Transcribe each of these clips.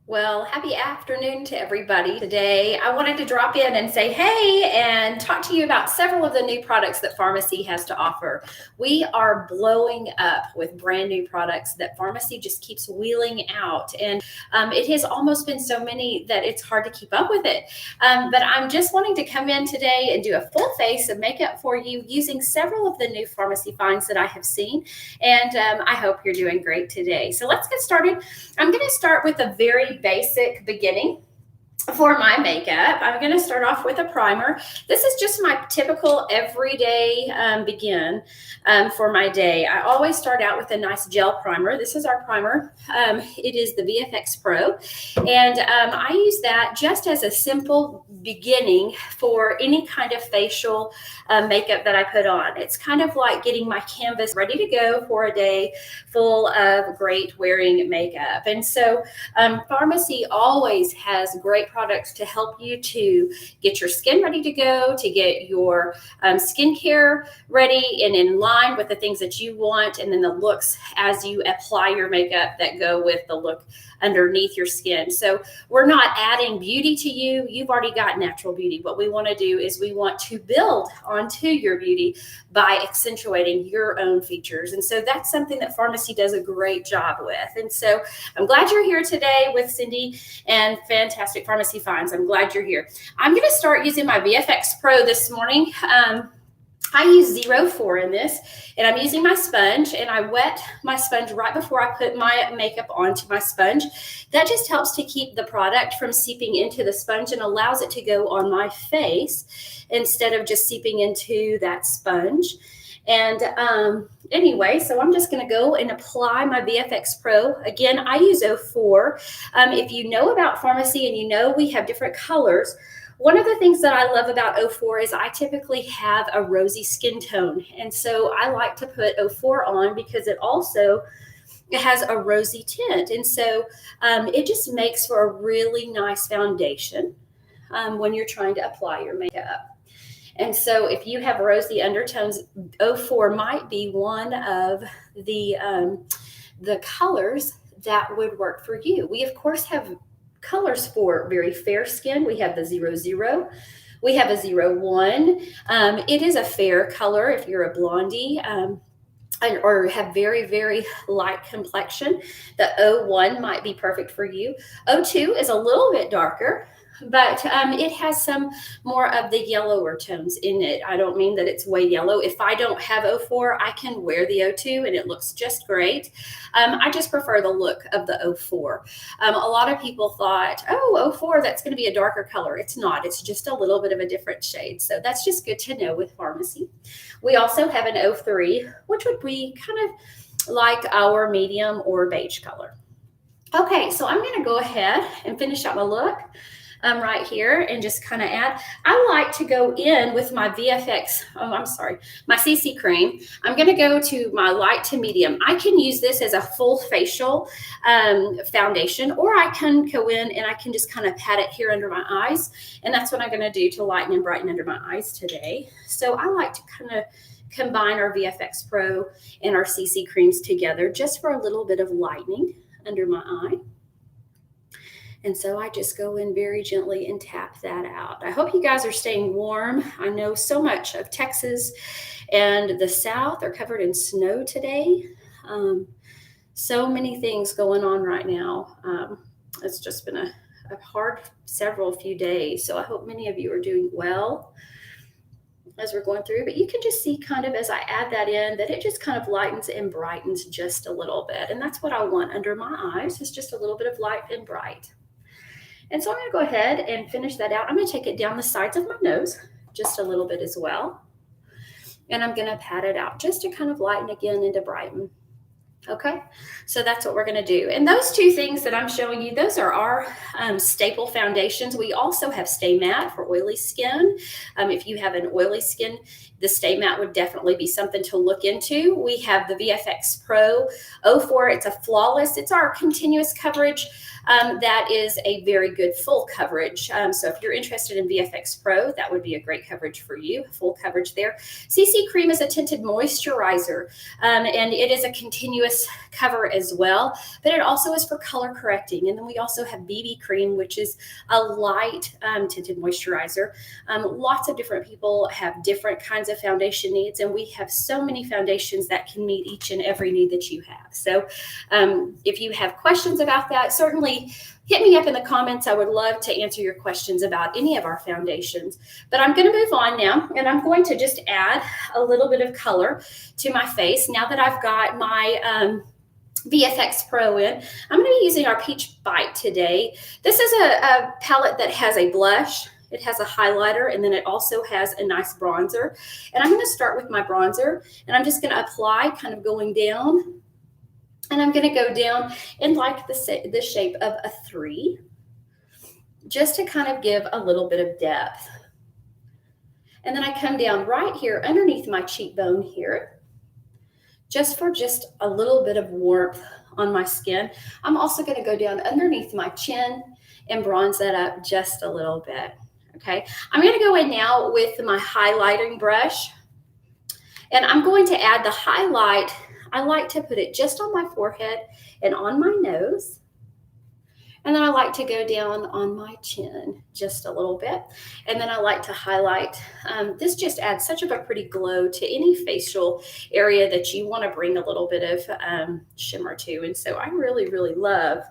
Well, happy afternoon to everybody. Today, I wanted to drop in and say hey and talk to you about several of the new products that Farmasi has to offer. We are blowing up with brand new products that Farmasi just keeps wheeling out. And it has almost been so many that it's hard to keep up with it. But I'm just wanting to come in today and do a full face of makeup for you using several of the new Farmasi finds that I have seen. And I hope you're doing great today. So let's get started. I'm going to start with a very basic beginning for my makeup. I'm going to start off with a primer. This is just my typical everyday begin for my day. I always start out with a nice gel primer. This is our primer. It is the VFX Pro, and I use that just as a simple beginning for any kind of facial makeup that I put on. It's kind of like getting my canvas ready to go for a day full of great wearing makeup. And so Farmasi always has great products to help you to get your skin ready to go, to get your skincare ready and in line with the things that you want, and then the looks as you apply your makeup that go with the look underneath your skin. So we're not adding beauty to you. You've already got natural beauty. What we want to do is we want to build onto your beauty by accentuating your own features. And so that's something that Farmasi does a great job with. And so I'm glad you're here today with Cindy and fantastic Farmasi finds. I'm glad you're here. I'm going to start using my VFX Pro this morning. I use 04 in this, and I'm using my sponge, and I wet my sponge right before I put my makeup onto my sponge. That just helps to keep the product from seeping into the sponge and allows it to go on my face instead of just seeping into that sponge. And anyway, so I'm just going to go and apply my VFX Pro. Again, I use 04. If you know about Farmasi and you know we have different colors, one of the things that I love about 04 is I typically have a rosy skin tone. And so I like to put 04 on because it has a rosy tint. And so it just makes for a really nice foundation when you're trying to apply your makeup. And so if you have rosy undertones, 04 might be one of the colors that would work for you. We, of course, have colors for very fair skin. We have the 00. We have a 01. It is a fair color if you're a blondie or have very, very light complexion. The 01 might be perfect for you. 02 is a little bit darker, but it has some more of the yellower tones in it. I don't mean that it's way yellow. If I don't have 04, I can wear the 02 and it looks just great. I just prefer the look of the 04. A lot of people thought, oh, 04, that's going to be a darker color. It's not. It's just a little bit of a different shade. So that's just good to know with Farmasi. We also have an 03, which would be kind of like our medium or beige color. Okay, so I'm going to go ahead and finish up my look. Right here and just kind of add. I like to go in with my my CC cream. I'm going to go to my light to medium. I can use this as a full facial foundation, or I can go in and I can just kind of pat it here under my eyes. And that's what I'm going to do to lighten and brighten under my eyes today. So I like to kind of combine our VFX Pro and our CC creams together just for a little bit of lightening under my eye. And so I just go in very gently and tap that out. I hope you guys are staying warm. I know so much of Texas and the South are covered in snow today. So many things going on right now. It's just been a hard few days. So I hope many of you are doing well as we're going through. But you can just see kind of as I add that in that it just kind of lightens and brightens just a little bit. And that's what I want under my eyes, is just a little bit of light and bright. And so I'm going to go ahead and finish that out. I'm going to take it down the sides of my nose just a little bit as well. And I'm going to pat it out just to kind of lighten again and to brighten. Okay, so that's what we're going to do. And those two things that I'm showing you, those are our staple foundations. We also have Stay Matte for oily skin. If you have an oily skin, the Stay Matte would definitely be something to look into. We have the VFX Pro 04. It's a flawless. It's our continuous coverage that is a very good full coverage. So if you're interested in VFX Pro, that would be a great coverage for you, full coverage there. CC Cream is a tinted moisturizer, and it is a continuous cover as well, but it also is for color correcting. And then we also have BB Cream, which is a light tinted moisturizer. Lots of different people have different kinds of foundation needs, and we have so many foundations that can meet each and every need that you have. So if you have questions about that, certainly hit me up in the comments. I would love to answer your questions about any of our foundations. But I'm going to move on now, and I'm going to just add a little bit of color to my face. Now that I've got my VFX Pro in, I'm going to be using our Peach Bite today. This is a palette that has a blush, it has a highlighter, and then it also has a nice bronzer. And I'm going to start with my bronzer, and I'm just going to apply, kind of going down. And I'm going to go down in like the shape of a 3, just to kind of give a little bit of depth. And then I come down right here underneath my cheekbone here, just a little bit of warmth on my skin. I'm also going to go down underneath my chin and bronze that up just a little bit. Okay, I'm going to go in now with my highlighting brush, and I'm going to add the highlight. I like to put it just on my forehead and on my nose. And then I like to go down on my chin just a little bit. And then I like to highlight. This just adds such a pretty glow to any facial area that you want to bring a little bit of shimmer to. And so I really, really love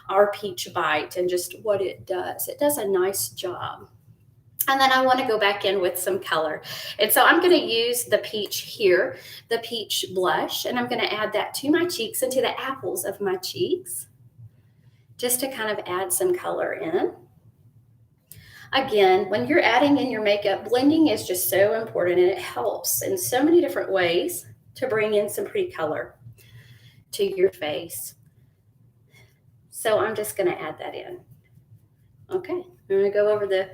our Peach Bite and just what it does. It does a nice job. And then I want to go back in with some color. And so I'm going to use the peach here, the peach blush, and I'm going to add that to my cheeks and to the apples of my cheeks, just to kind of add some color in. Again, when you're adding in your makeup, blending is just so important, and it helps in so many different ways to bring in some pretty color to your face. So I'm just going to add that in. Okay, I'm going to go over the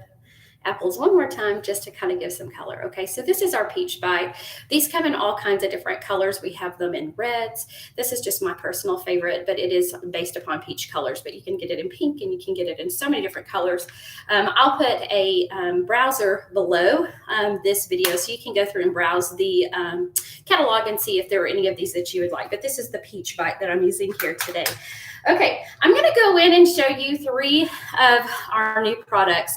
apples one more time just to kind of give some color. Okay, so this is our Peach Bite. These come in all kinds of different colors. We have them in reds. This is just my personal favorite, but it is based upon peach colors, but you can get it in pink and you can get it in so many different colors. I'll put a browser below this video so you can go through and browse the catalog and see if there are any of these that you would like, but this is the Peach Bite that I'm using here today. Okay, I'm going to go in and show you 3 of our new products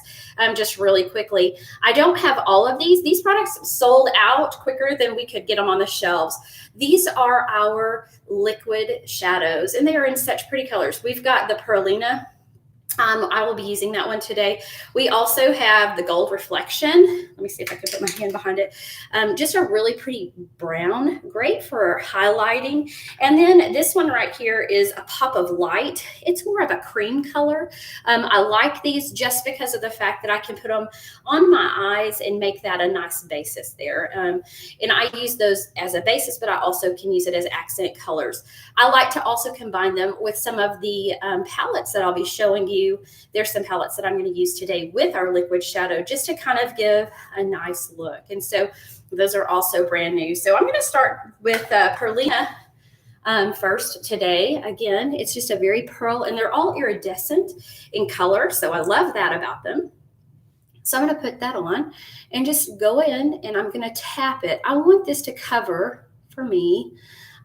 just really quickly. I don't have all of these. These products sold out quicker than we could get them on the shelves. These are our liquid shadows, and they are in such pretty colors. We've got the Perlina. I will be using that one today. We also have the Gold Reflection. Let me see if I can put my hand behind it. Just a really pretty brown, great for highlighting. And then this one right here is a Pop of Light. It's more of a cream color. I like these just because of the fact that I can put them on my eyes and make that a nice basis there. And I use those as a basis, but I also can use it as accent colors. I like to also combine them with some of the palettes that I'll be showing you. There's some palettes that I'm going to use today with our liquid shadow just to kind of give a nice look. And so those are also brand new. So I'm going to start with Perlina first today. Again, it's just a very pearl, and they're all iridescent in color. So I love that about them. So I'm going to put that on and just go in, and I'm going to tap it. I want this to cover, for me,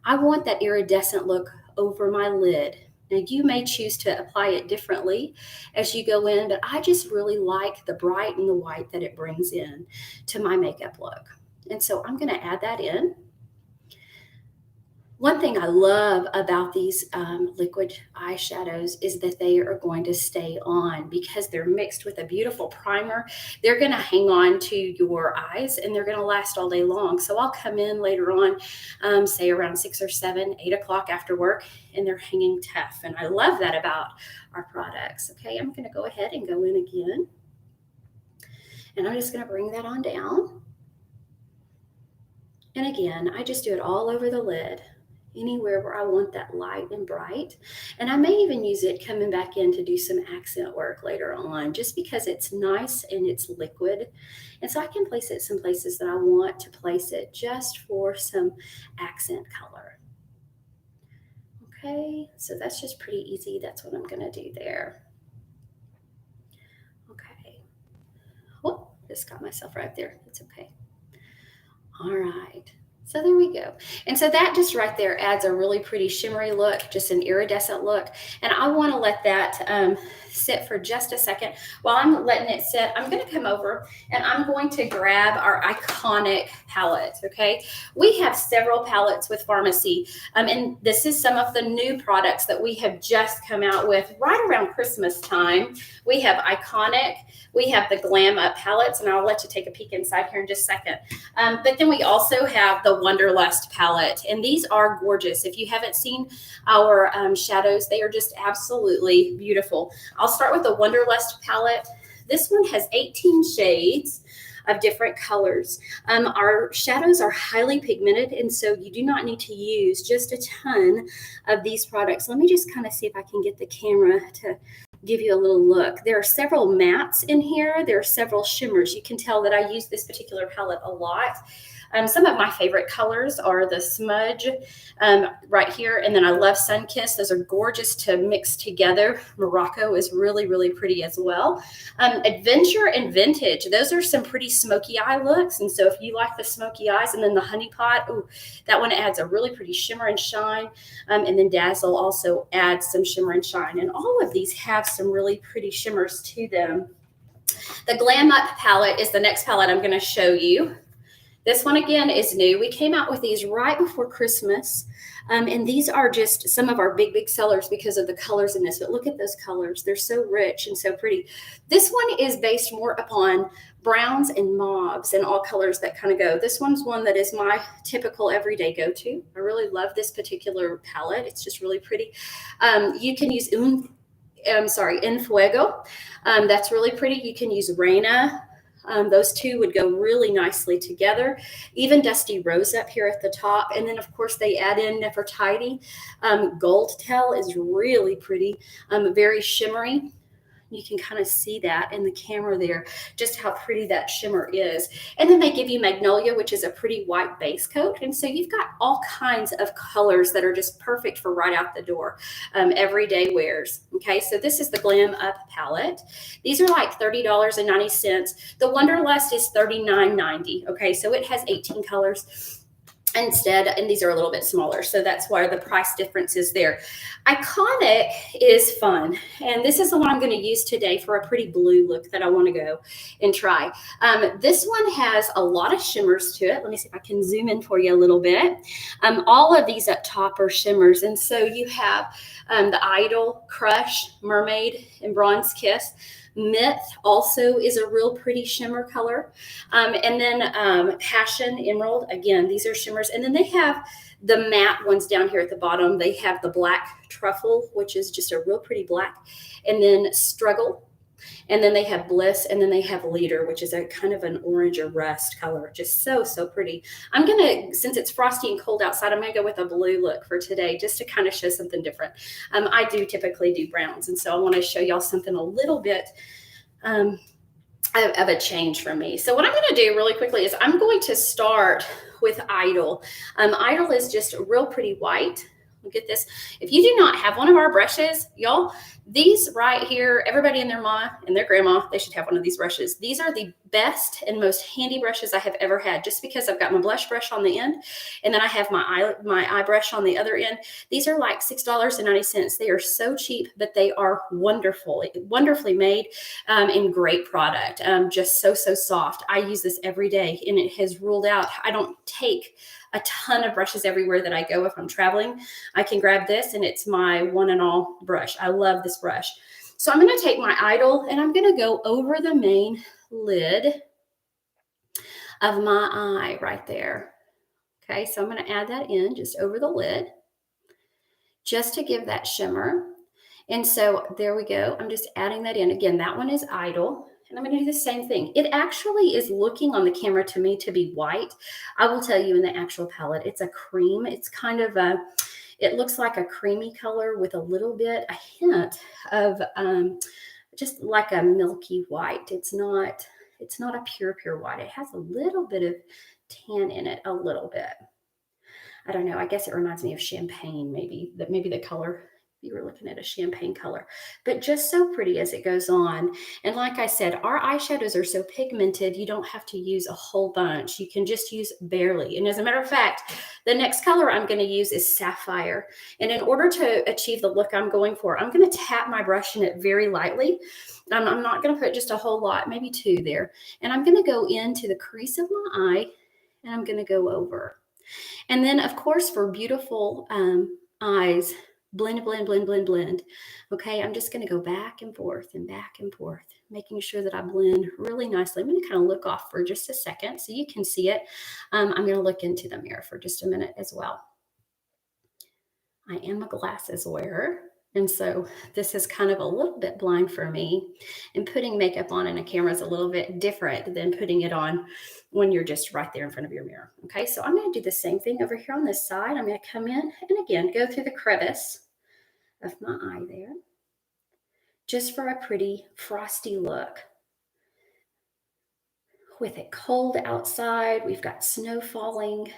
I want that iridescent look over my lid. Now, you may choose to apply it differently as you go in, but I just really like the bright and the white that it brings in to my makeup look. And so I'm going to add that in. One thing I love about these liquid eyeshadows is that they are going to stay on because they're mixed with a beautiful primer. They're going to hang on to your eyes, and they're going to last all day long. So I'll come in later on, say around 6 or 7, 8 o'clock after work, and they're hanging tough. And I love that about our products. Okay, I'm going to go ahead and go in again. And I'm just going to bring that on down. And again, I just do it all over the lid, anywhere where I want that light and bright. And I may even use it coming back in to do some accent work later on, just because it's nice and it's liquid. And so I can place it some places that I want to place it just for some accent color. Okay, so that's just pretty easy. That's what I'm going to do there. Okay. Oh, just got myself right there. That's okay. All right. So there we go. And so that just right there adds a really pretty shimmery look, just an iridescent look. And I want to let that sit for just a second. While I'm letting it sit, I'm going to come over and I'm going to grab our iconic palette, okay? We have several palettes with Farmasi, and this is some of the new products that we have just come out with right around Christmas time. We have iconic, we have the Glam Up palettes, and I'll let you take a peek inside here in just a second. But then we also have the Wonderlust palette, and these are gorgeous. If you haven't seen our shadows, they are just absolutely beautiful. I'll start with the Wonderlust palette. This one has 18 shades of different colors. Our shadows are highly pigmented, and so you do not need to use just a ton of these products. Let me just kind of see if I can get the camera to give you a little look. There are several mattes in here. There are several shimmers. You can tell that I use this particular palette a lot. Some of my favorite colors are the Smudge right here, and then I love Sunkissed. Those are gorgeous to mix together. Morocco is really, really pretty as well. Adventure and Vintage, those are some pretty smoky eye looks, and so if you like the smoky eyes, and then the Honey Pot, ooh, that one adds a really pretty shimmer and shine, and then Dazzle also adds some shimmer and shine, and all of these have some really pretty shimmers to them. The Glam Up palette is the next palette I'm going to show you. This one again is new. We came out with these right before Christmas, and these are just some of our big sellers because of the colors in this. But look at those colors. They're so rich and so pretty. This one is based more upon browns and mauves and all colors that kind of go. This one's one that is my typical everyday go-to. I really love this particular palette. It's just really pretty. You can use En Fuego. That's really pretty. You can use Reina. Those two would go really nicely together. Even Dusty Rose up here at the top. And then, of course, they add in Nefertiti. Gold Tail is really pretty, very shimmery. You can kind of see that in the camera there, just how pretty that shimmer is. And then they give you Magnolia, which is a pretty white base coat. And so you've got all kinds of colors that are just perfect for right out the door, everyday wears. Okay, so this is the Glam Up palette. These are like $30.90. The Wonderlust is $39.90. Okay, so it has 18 colors instead, and these are a little bit smaller, so that's why the price difference is there. Iconic is fun, and this is the one I'm going to use today for a pretty blue look that I want to go and try. This one has a lot of shimmers to it. Let me see if I can zoom in for you a little bit. All of these up top are shimmers, and so you have the Idol, Crush, Mermaid, and Bronze Kiss. Myth also is a real pretty shimmer color. And then Passion, Emerald, again, these are shimmers. And then they have the matte ones down here at the bottom. They have the Black Truffle, which is just a real pretty black. And then Struggle. And then they have Bliss, and then they have Leader, which is a kind of an orange or rust color. Just so pretty. I'm going to, since it's frosty and cold outside, I'm going to go with a blue look for today just to kind of show something different. I do typically do browns, and so I want to show y'all something a little bit of a change from me. So what I'm going to do really quickly is I'm going to start with Idol. Idol is just real pretty white. Look at this. If you do not have one of our brushes, y'all, these right here, everybody and their mama and their grandma, they should have one of these brushes. These are the best and most handy brushes I have ever had, just because I've got my blush brush on the end, and then I have my eye brush on the other end. These are like $6.90. They are so cheap, but they are wonderfully made, and great product. Just so soft. I use this every day, and it has ruled out. I don't take a ton of brushes everywhere that I go. If I'm traveling, I can grab this, and it's my one and all brush. I love this brush. So I'm going to take my Idol, and I'm going to go over the main lid of my eye right there. Okay, so I'm going to add that in just over the lid just to give that shimmer. And so there we go. I'm just adding that in. Again, that one is Idol. And I'm going to do the same thing. It actually is looking on the camera to me to be white. I will tell you in the actual palette, it's a cream. It's kind of it looks like a creamy color with a hint of just like a milky white. It's not a pure white. It has a little bit of tan in it, a little bit. I don't know. I guess it reminds me of champagne, maybe the color. You were looking at a champagne color, but just so pretty as it goes on. And like I said, our eyeshadows are so pigmented, you don't have to use a whole bunch. You can just use barely. And as a matter of fact, the next color I'm going to use is Sapphire. And in order to achieve the look I'm going for, I'm going to tap my brush in it very lightly. I'm not going to put just a whole lot, maybe 2 there. And I'm going to go into the crease of my eye, and I'm going to go over. And then, of course, for beautiful eyes, blend, blend, blend, blend, blend. Okay, I'm just going to go back and forth, making sure that I blend really nicely. I'm going to kind of look off for just a second so you can see it. I'm going to look into the mirror for just a minute as well. I am a glasses wearer, and so this is kind of a little bit blind for me. And putting makeup on in a camera is a little bit different than putting it on when you're just right there in front of your mirror. Okay, so I'm going to do the same thing over here on this side. I'm going to come in and again go through the crevice of my eye there, just for a pretty frosty look. With it cold outside, we've got snow falling.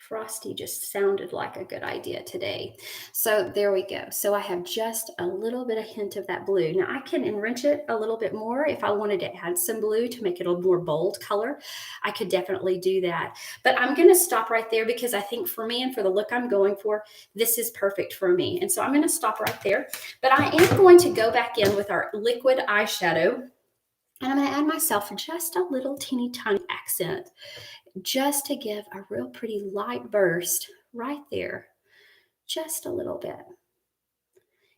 Frosty just sounded like a good idea today. So there we go. So I have just a little bit of hint of that blue. Now I can enrich it a little bit more if I wanted to add some blue to make it a more bold color. I could definitely do that. But I'm going to stop right there because I think for me and for the look I'm going for, this is perfect for me. And so I'm going to stop right there. But I am going to go back in with our liquid eyeshadow. And I'm going to add myself just a little teeny tiny accent, just to give a real pretty light burst right there, just a little bit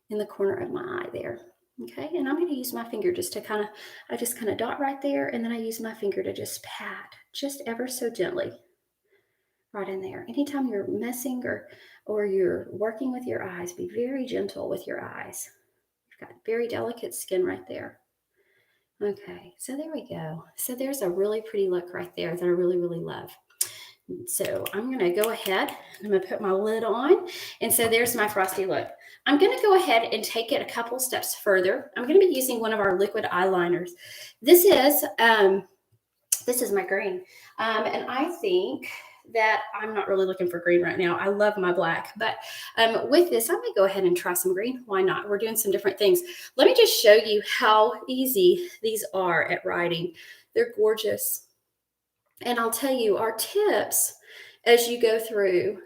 in the corner of my eye there. Okay, and I'm going to use my finger just to I just kind of dot right there, and then I use my finger to just pat, just ever so gently, right in there. Anytime you're messing or you're working with your eyes, be very gentle with your eyes. You've got very delicate skin right there. Okay, so there we go. So there's a really pretty look right there that I really, really love. So I'm going to go ahead, I'm going to put my lid on. And so there's my frosty look. I'm going to go ahead and take it a couple steps further. I'm going to be using one of our liquid eyeliners. This is my green. And I think that I'm not really looking for green right now. I love my black, but with this, I'm going to go ahead and try some green. Why not? We're doing some different things. Let me just show you how easy these are at writing. They're gorgeous. And I'll tell you our tips as you go through.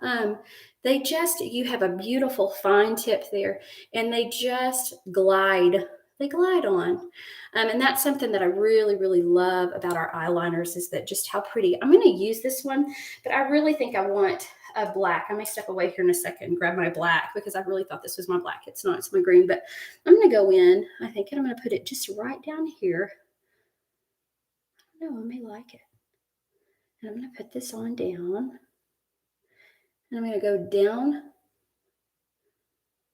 You have a beautiful fine tip there, and they just glide. They glide on. And that's something that I really, really love about our eyeliners is that just how pretty. I'm going to use this one, but I really think I want a black. I may step away here in a second and grab my black because I really thought this was my black. It's not, it's my green, but I'm going to go in, I think, and I'm going to put it just right down here. I don't know, I may like it. And I'm going to put this on down. And I'm going to go down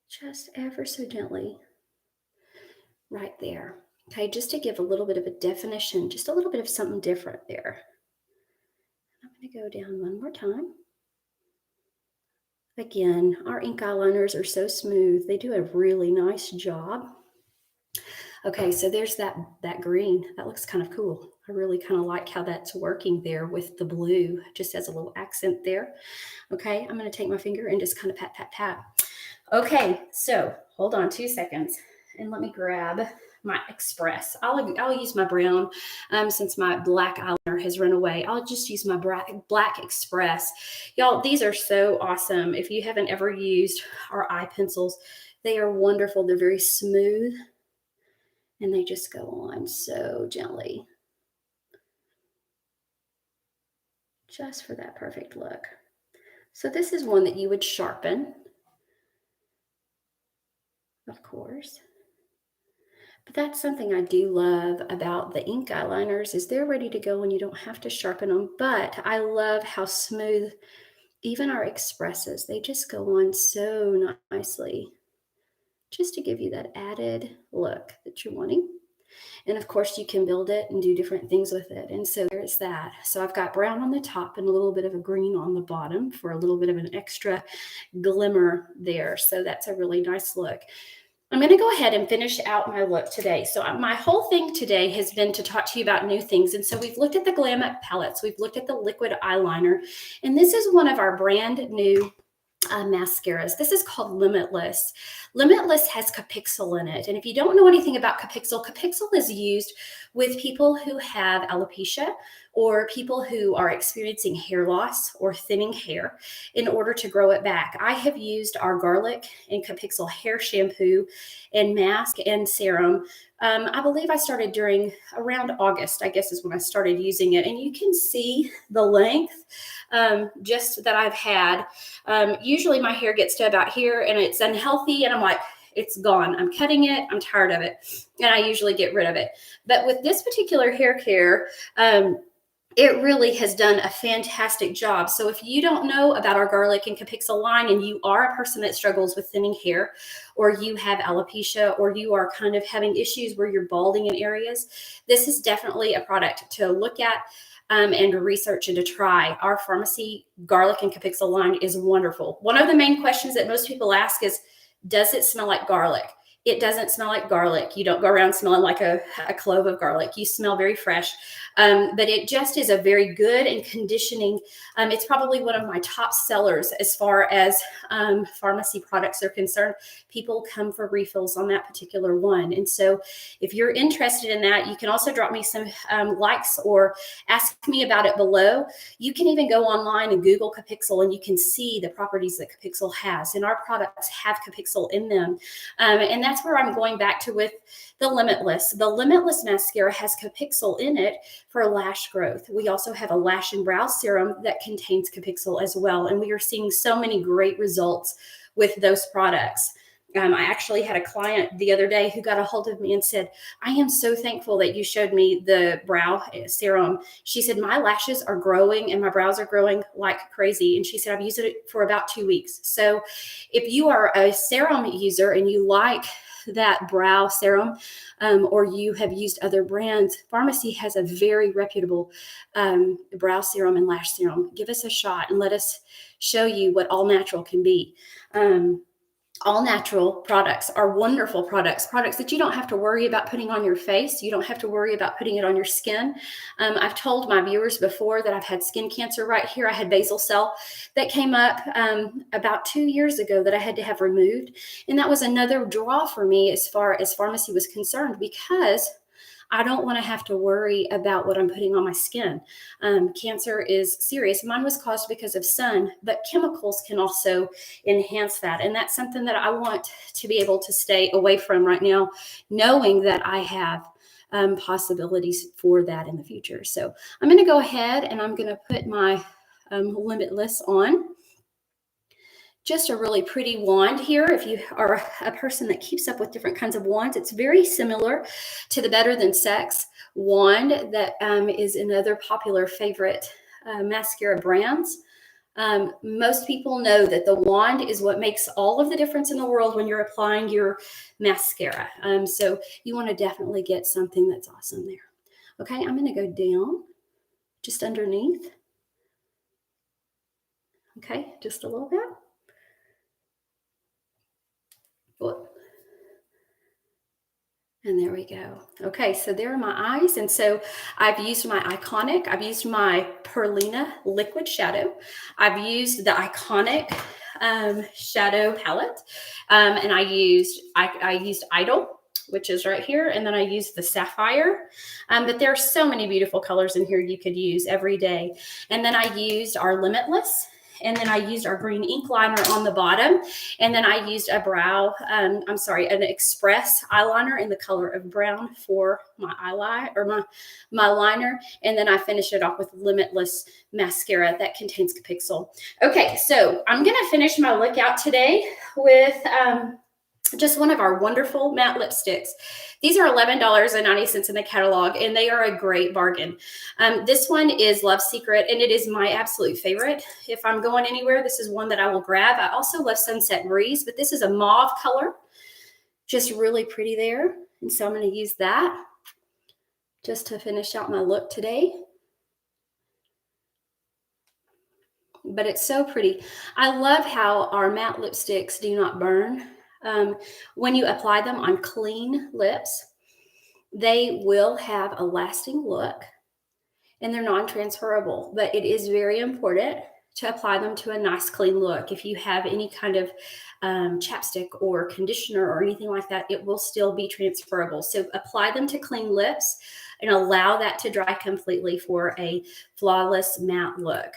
just ever so gently right there. Okay, just to give a little bit of a definition, just a little bit of something different there. I'm going to go down one more time. Again, our ink eyeliners are so smooth. They do a really nice job. Okay, so there's that green. That looks kind of cool. I really kind of like how that's working there with the blue, just as a little accent there. Okay, I'm going to take my finger and just kind of pat, pat, pat. Okay, so hold on 2 seconds and let me grab my Express. I'll use my brown since my black eyeliner has run away. I'll just use my black Express. Y'all, these are so awesome. If you haven't ever used our eye pencils, they are wonderful. They're very smooth and they just go on so gently. Just for that perfect look. So this is one that you would sharpen, of course. But that's something I do love about the ink eyeliners is they're ready to go and you don't have to sharpen them. But I love how smooth even our Expresses, they just go on so nicely, just to give you that added look that you're wanting. And of course you can build it and do different things with it. And so there's that. So I've got brown on the top and a little bit of a green on the bottom for a little bit of an extra glimmer there. So that's a really nice look. I'm going to go ahead and finish out my look today. So my whole thing today has been to talk to you about new things. And so we've looked at the Glam Up palettes. We've looked at the liquid eyeliner. And this is one of our brand new mascaras. This is called Limitless. Limitless has Capixyl in it. And if you don't know anything about Capixyl, Capixyl is used with people who have alopecia or people who are experiencing hair loss or thinning hair in order to grow it back. I have used our garlic and Capixyl hair shampoo and mask and serum. I believe I started during around August, I guess is when I started using it. And you can see the length just that I've had. Usually my hair gets to about here and it's unhealthy and I'm like, it's gone. I'm cutting it. I'm tired of it. And I usually get rid of it. But with this particular hair care, it really has done a fantastic job. So if you don't know about our garlic and Capixyl line and you are a person that struggles with thinning hair, or you have alopecia, or you are kind of having issues where you're balding in areas, this is definitely a product to look at and to research and to try. Our Farmasi garlic and Capixyl line is wonderful. One of the main questions that most people ask is, does it smell like garlic? It doesn't smell like garlic. You don't go around smelling like a clove of garlic. You smell very fresh. But it just is a very good and conditioning. It's probably one of my top sellers as far as Farmasi products are concerned. People come for refills on that particular one. And so if you're interested in that, you can also drop me some likes or ask me about it below. You can even go online and Google Capixyl and you can see the properties that Capixyl has. And our products have Capixyl in them. And that's where I'm going back to with the Limitless. The Limitless mascara has Capixyl in it for lash growth. We also have a lash and brow serum that contains Capixyl as well. And we are seeing so many great results with those products. I actually had a client the other day who got a hold of me and said, I am so thankful that you showed me the brow serum. She said, my lashes are growing and my brows are growing like crazy. And she said, I've used it for about 2 weeks. So if you are a serum user and you like that brow serum, or you have used other brands, Farmasi has a very reputable brow serum and lash serum. Give us a shot and let us show you what all natural can be. All natural products are wonderful products that you don't have to worry about putting on your face. You don't have to worry about putting it on your skin. I've told my viewers before that I've had skin cancer right here. I had basal cell that came up about 2 years ago that I had to have removed. And that was another draw for me as far as Farmasi was concerned, because I don't want to have to worry about what I'm putting on my skin. Cancer is serious. Mine was caused because of sun, but chemicals can also enhance that. And that's something that I want to be able to stay away from right now, knowing that I have possibilities for that in the future. So I'm going to go ahead and I'm going to put my Limitless on. Just a really pretty wand here. If you are a person that keeps up with different kinds of wands, it's very similar to the Better Than Sex wand that is another popular favorite mascara brands. Most people know that the wand is what makes all of the difference in the world when you're applying your mascara. So you want to definitely get something that's awesome there. Okay, I'm going to go down just underneath. Okay, just a little bit. Whoop. And there we go. Okay, so there are my eyes. And so I've used my Iconic. I've used my Perlina liquid shadow. I've used the Iconic shadow palette. And I used Idol, which is right here. And then I used the Sapphire. But there are so many beautiful colors in here you could use every day. And then I used our Limitless. And then I used our green ink liner on the bottom. And then I used a an express eyeliner in the color of brown for my eyeliner or my liner. And then I finished it off with Limitless mascara that contains Capixyl. Okay, so I'm going to finish my look out today with just one of our wonderful matte lipsticks. These are $11.90 in the catalog, and they are a great bargain. This one is Love Secret, and it is my absolute favorite. If I'm going anywhere, this is one that I will grab. I also love Sunset Breeze, but this is a mauve color. Just really pretty there. And so I'm going to use that just to finish out my look today. But it's so pretty. I love how our matte lipsticks do not burn. When you apply them on clean lips, they will have a lasting look and they're non-transferable, but it is very important to apply them to a nice clean look. If you have any kind of chapstick or conditioner or anything like that, it will still be transferable. So apply them to clean lips and allow that to dry completely for a flawless matte look.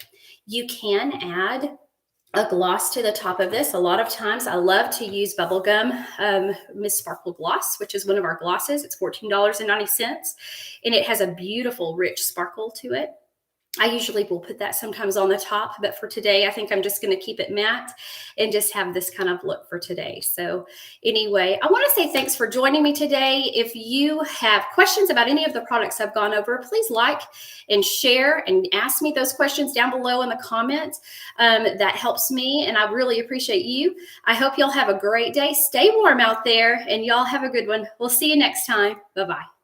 You can add a gloss to the top of this. A lot of times I love to use bubblegum Miss Sparkle Gloss, which is one of our glosses. It's $14.90 and it has a beautiful rich sparkle to it. I usually will put that sometimes on the top, but for today, I think I'm just going to keep it matte and just have this kind of look for today. So anyway, I want to say thanks for joining me today. If you have questions about any of the products I've gone over, please like and share and ask me those questions down below in the comments. That helps me and I really appreciate you. I hope you'll have a great day. Stay warm out there and y'all have a good one. We'll see you next time. Bye-bye.